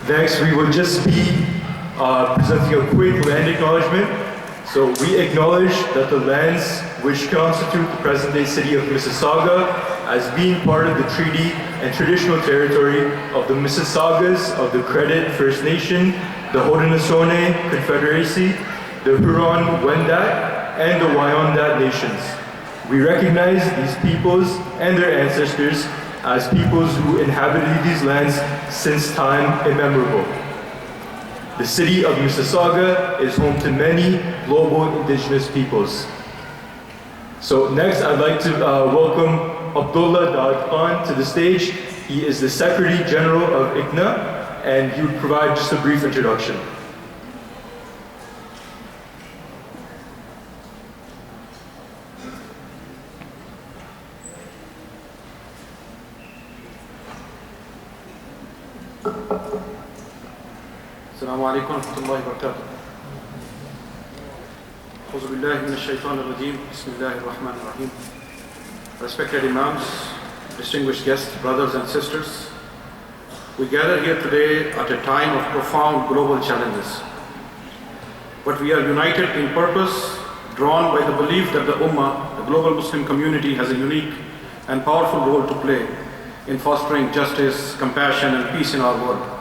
Next, we will just be presenting a quick land acknowledgement. So we acknowledge that the lands which constitute the present-day city of Mississauga as being part of the treaty and traditional territory of the Mississaugas of the Credit First Nation, the Haudenosaunee Confederacy, the Huron-Wendat, and the Wyandot nations. We recognize these peoples and their ancestors as peoples who inhabited these lands since time immemorable. The city of Mississauga is home to many global indigenous peoples. So next, I'd like to welcome Addullah Khan to the stage. He is the Secretary General of ICNA, and he would provide just a brief introduction. السلام عليكم ورحمة الله وبركاته. أعوذ بالله من الشيطان الرجيم. بسم الله الرحمن الرحيم. Respected Imams, distinguished guests, brothers and sisters, we gather here today at a time of profound global challenges. But we are united in purpose, drawn by the belief that the Ummah, the global Muslim community, has a unique and powerful role to play in fostering justice, compassion and peace in our world.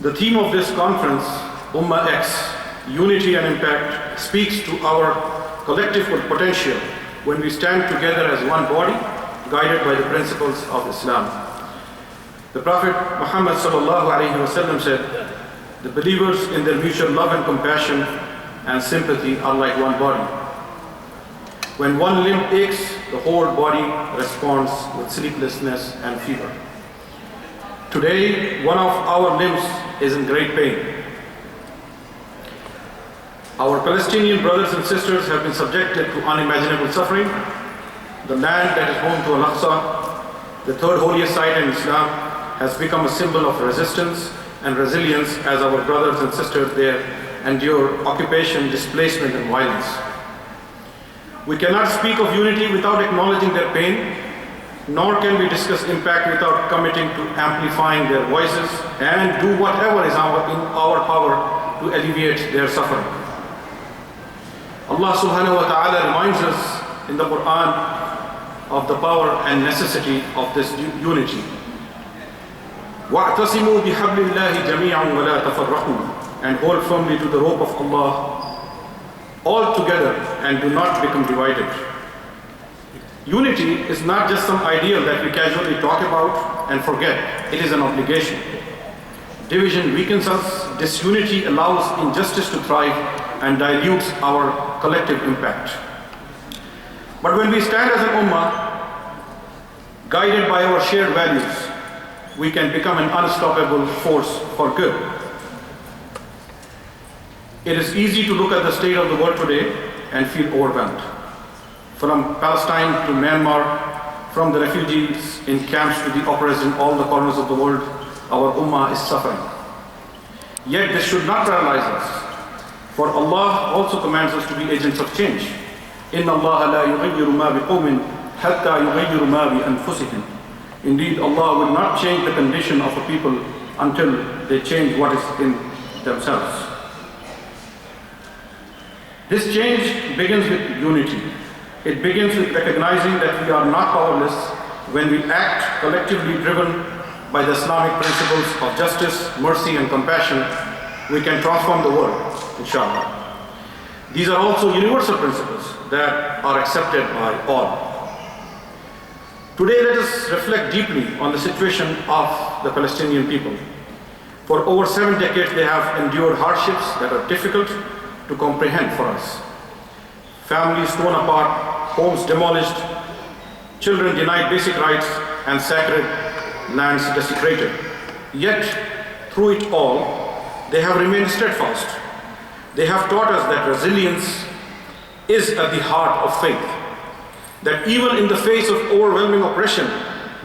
The theme of this conference, Ummah X, Unity and Impact, speaks to our collective potential when we stand together as one body, guided by the principles of Islam. The Prophet Muhammad ﷺ said, the believers in their mutual love and compassion and sympathy are like one body. When one limb aches, the whole body responds with sleeplessness and fever. Today, one of our limbs is in great pain. Our Palestinian brothers and sisters have been subjected to unimaginable suffering. The land that is home to Al-Aqsa, the third holiest site in Islam, has become a symbol of resistance and resilience as our brothers and sisters there endure occupation, displacement and violence. We cannot speak of unity without acknowledging their pain, nor can we discuss impact without committing to amplifying their voices and do whatever is in our power to alleviate their suffering. Allah subhanahu wa ta'ala reminds us in the Quran of the power and necessity of this unity. وَاعْتَصِمُوا بِحَبْلِ اللَّهِ جَمِيعًا وَلَا تَفَرَّقُوا, and hold firmly to the rope of Allah all together and do not become divided. Unity is not just some ideal that we casually talk about and forget. It is an obligation. Division weakens us, disunity allows injustice to thrive and dilutes our collective impact. But when we stand as an ummah, guided by our shared values, we can become an unstoppable force for good. It is easy to look at the state of the world today and feel overwhelmed. From Palestine to Myanmar, from the refugees in camps to the oppressed in all the corners of the world, our ummah is suffering. Yet this should not paralyze us, for Allah also commands us to be agents of change. إِنَّ اللَّهَ لَا يُغَيِّرُ مَا بِقَوْمٍ حَتَّى يُغَيِّرُ مَا بِأَنفُسِهِمْ. Indeed, Allah will not change the condition of a people until they change what is in themselves. This change begins with unity. It begins with recognizing that we are not powerless when we act collectively driven by the Islamic principles of justice, mercy and compassion. We can transform the world, inshallah. These are also universal principles that are accepted by all. Today, let us reflect deeply on the situation of the Palestinian people. For over 7 decades, they have endured hardships that are difficult to comprehend for us. Families torn apart, homes demolished, children denied basic rights, and sacred lands desecrated. Yet, through it all, they have remained steadfast. They have taught us that resilience is at the heart of faith, that even in the face of overwhelming oppression,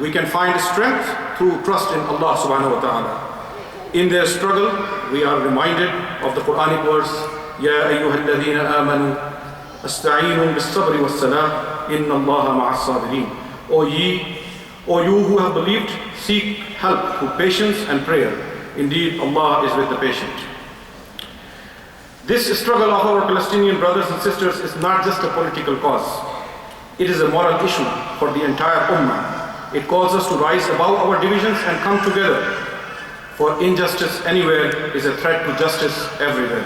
we can find strength through trust in Allah subhanahu wa ta'ala. In their struggle, we are reminded of the Quranic verse, يَا أَيُّهَا الَّذِينَ آمَنُوا أَسْتَعِينُوا بِالصَّبْرِ وَالصَّلَاةِ إِنَّ اللَّهَ مَعَ الصَّابِرِينَ. O ye O you who have believed, seek help through patience and prayer. Indeed, Allah is with the patient. This struggle of our Palestinian brothers and sisters is not just a political cause. It is a moral issue for the entire Ummah. It calls us to rise above our divisions and come together, for injustice anywhere is a threat to justice everywhere.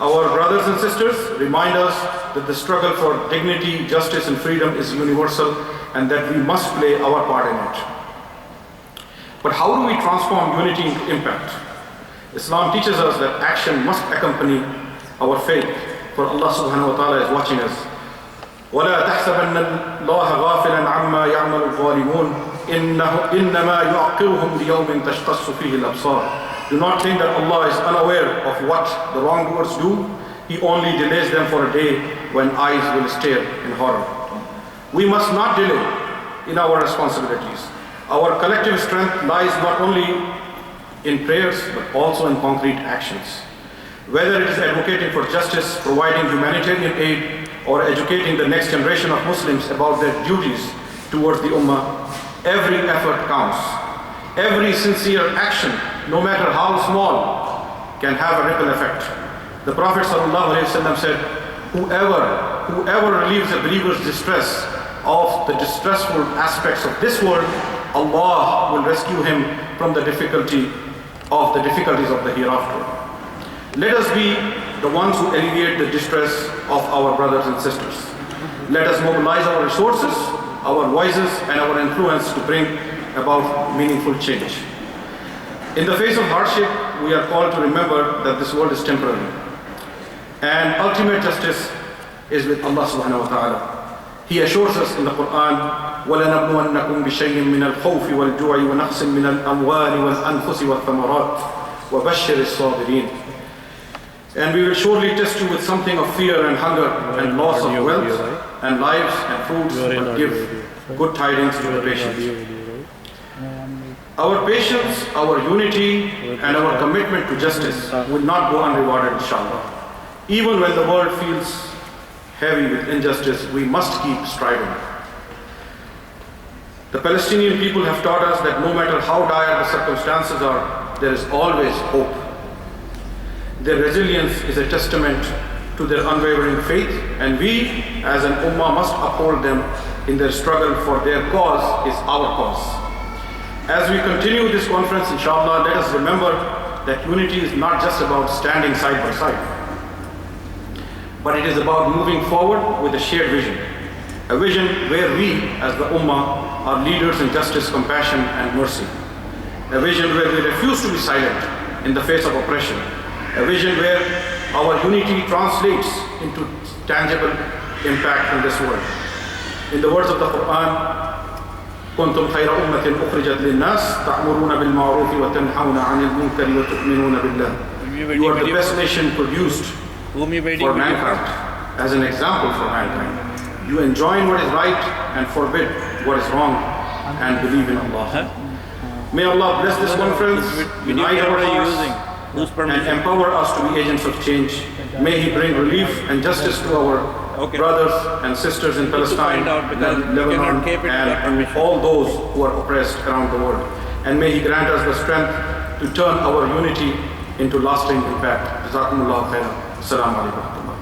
Our brothers and sisters remind us that the struggle for dignity, justice and freedom is universal and that we must play our part in it. But how do we transform unity into impact? Islam teaches us that action must accompany our faith, for Allah subhanahu wa ta'ala is watching us. وَلَا تَحْسَبَنَّ اللَّهَ غَافِلًا عَمَّا يَعْمَلُ الظَّالِمُونَ إِنَّمَا يُعَقِّرُهُمْ لِيَوْمٍ تَشْخَصُّ فِيهِ الْأَبْصَارُ. Do not think that Allah is unaware of what the wrongdoers do. He only delays them for a day when eyes will stare in horror. We must not delay in our responsibilities. Our collective strength lies not only in prayers but also in concrete actions. Whether it is advocating for justice, providing humanitarian aid, or educating the next generation of Muslims about their duties towards the Ummah, every effort counts. Every sincere action, no matter how small, can have a ripple effect. The Prophet ﷺ said, whoever relieves a believer's distress of the distressful aspects of this world, Allah will rescue him from the difficulties of the hereafter. Let us be the ones who alleviate the distress of our brothers and sisters. Let us mobilize our resources, our voices, and our influence to bring about meaningful change. In the face of hardship, we are called to remember that this world is temporary, and ultimate justice is with Allah subhanahu wa ta'ala. He assures us in the Quran, وَلَنَبْلُوَنَّكُمْ بِشَيْءٍ مِّنَ الْخَوْفِ وَالْجُوعِ وَنَقْصٍ مِّنَ الْأَمْوَالِ وَالْأَنفُسِ وَالثَّمَرَاتِ وَبَشِّرِ الصَّابِرِينَ. And we will surely test you with something of fear and hunger and loss of wealth and lives and foods, but give good tidings to the patient. Our patience, our unity, and our commitment to justice will not go unrewarded, inshallah. Even when the world feels heavy with injustice, we must keep striving. The Palestinian people have taught us that no matter how dire the circumstances are, there is always hope. Their resilience is a testament to their unwavering faith, and we, as an Ummah, must uphold them in their struggle, for their cause is our cause. As we continue this conference, inshallah, let us remember that unity is not just about standing side by side, but it is about moving forward with a shared vision. A vision where we, as the Ummah, are leaders in justice, compassion, and mercy. A vision where we refuse to be silent in the face of oppression. A vision where our unity translates into tangible impact in this world. In the words of the Quran, كنتم خير أمة أخرجت للناس تأمرون بالمعروف وتنهون عن المنكر وتؤمنون بالله. You are the best nation produced for mankind, as an example for mankind. You enjoin what is right and forbid what is wrong, and believe in Allah. May Allah bless this conference, unite our hearts, and empower us to be agents of change. May He bring relief and justice to our brothers and sisters in Palestine, Lebanon, and all those who are oppressed around the world. And may He grant us the strength to turn our unity into lasting impact. Jazakumullah khairan. Assalamu alaikum.